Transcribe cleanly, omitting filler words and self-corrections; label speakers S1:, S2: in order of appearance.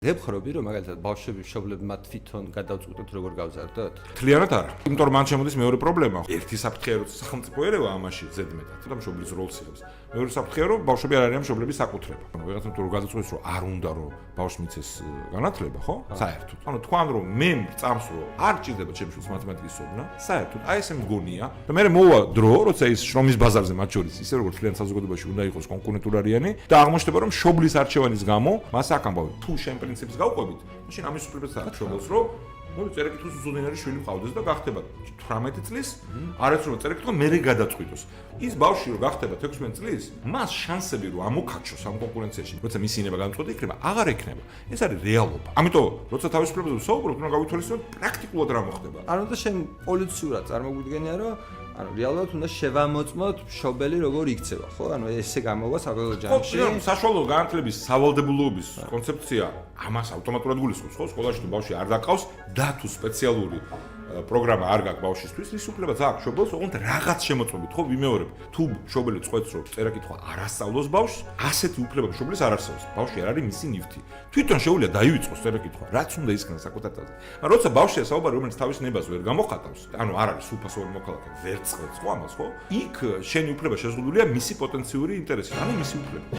S1: გეფხრობი რომ მაგალითად ბავშვები მშობლები მათ თვითონ გადავწყვიტოთ როგორ გავზარდოთ?
S2: მთლიანად არა. იმიტომ რომ მან შემოდის მეორე პრობლემა. ერთი საფრთხე სახელმწიფო ერევა ამაში ზედმეტად და მშობლის როლს იღებს. მეორე საფრთხე რომ ბავშვები არ არიან მშობლების საკუთრება. ანუ ვიღაცამ თუ გადაწყვეტს რომ არ უნდა რომ ბავშვს მიცეს განათლება, ხო? საერთოდ. ანუ თქვან რომ მე წამს რომ არ ჭირდება ჩემს შვილს მათემატიკის ცოდნა, საერთოდ აი ესე მგონია და მე მოვა დრო, როცა ის შრომის ბაზარზე მათ შორის ისე როგორც მთლიან საზოგადოებაში უნდა იყოს კონკურენტულარიანი და აღმოჩნდება რომ მშობლის არჩევანის გამო მას აქ ამბავი თუ შენ პრინციპს გავყვებით, მაშინ ამის უფლებაც აქვს შობელს, რომ წერეკითხვის უზრუნველყოფილი შვილი მყავდეს და გახდება 18 წლის, არც რომ წერეკითხვა მერე გადაწყვიტოს. ის ბავშვი რომ გახდება 16 წლის, მას შანსები რომ ამოქაჩოს ამ კონკურენციაში, როცა მისი ინება განწყვეტი იქნება, აღარ ექნება. ეს არის რეალობა. ამიტომ, როცა თავისუფლებაზე ვსაუბრობ, უნდა გავითვალისწინოთ პრაქტიკულად რა მოხდება.
S1: ანუ და შენ პოლიციურად წარმოგვიდგენია, რომ ანუ რეალურად უნდა შევამოწმოთ მშობელი როგორ იქცევა, ხო? ანუ ესე გამოვა საბოლოო ჯამში.
S2: ხო, საშუალო განათლების სავალდებულოების კონცეფცია ამას ავტომატურად გულისხმობს, ხო? სკოლაში თუ ბავშვი არ დაკავს და თუ სპეციალური პროგრამა არ გაქვს ბავშვისთვის, ის უფლებაც აქვს შობელს, ოღონდ რაღაც შემოწმებით, ხო, ვიმეორებ. თუ შობელი წყვეტს, რომ წერა-კითხვა არ ასწავლოს ბავშვს, ასეთი უფლება მშობლის არ არსებობს. ბავშვი არ არის მისი ნივთი. თვითონ შეუძლია დაივიწყოს წერა-კითხვა, რაც უნდა ისქნას საკუთარ თავზე. მაგრამ როცა ბავშვია საუბარი, რომელიც თავის ნებას ვერ გამოხატავს, ანუ არ არის უფასოვანი მოქალაქე, ვერ წყვეტს ხო ამას, ხო? იქ შენი უფლება შეზღუდულია მისი პოტენციური ინტერესით, ანუ მისი უფლება.